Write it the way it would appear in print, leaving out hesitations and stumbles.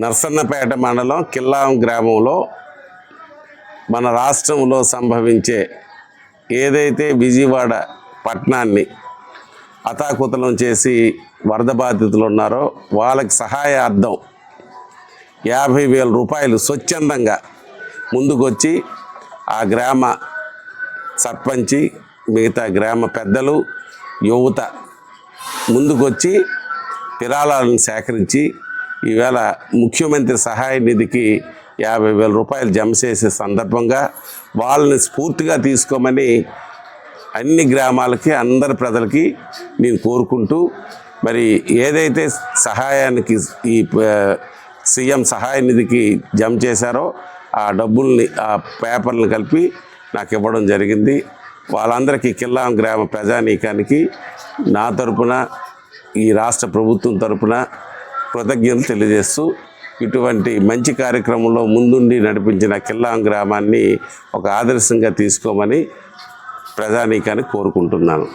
నర్సన్నపేట మండలం కిల్లాం గ్రామంలో మన రాష్ట్రంలో సంభవించే ఏదైతే విజయవాడ పట్టణాన్ని అతాకుతలం చేసి వరద బాధితులు ఉన్నారో వాళ్ళకి సహాయార్థం 50,000 రూపాయలు స్వచ్ఛందంగా ముందుకొచ్చి ఆ గ్రామ సర్పంచి మిగతా గ్రామ పెద్దలు యువత ముందుకొచ్చి విరాళాలను సేకరించి ఈవేళ ముఖ్యమంత్రి సహాయ నిధికి 50,000 రూపాయలు జమ చేసే సందర్భంగా వాళ్ళని స్ఫూర్తిగా తీసుకోమని అన్ని గ్రామాలకి అందరి ప్రజలకి నేను కోరుకుంటూ, మరి ఏదైతే సహాయానికి ఈ సీఎం సహాయ నిధికి జమ చేశారో ఆ డబ్బుల్ని ఆ పేపర్లను కలిపి నాకు ఇవ్వడం జరిగింది. వాళ్ళందరికీ కిల్లాం గ్రామ ప్రజానీకానికి నా తరపున ఈ రాష్ట్ర ప్రభుత్వం తరపున కృతజ్ఞతలు తెలియజేస్తూ, ఇటువంటి మంచి కార్యక్రమంలో ముందుండి నడిపించిన కిల్లాం గ్రామాన్ని ఒక ఆదర్శంగా తీసుకోమని ప్రజానీకాన్ని కోరుకుంటున్నాను.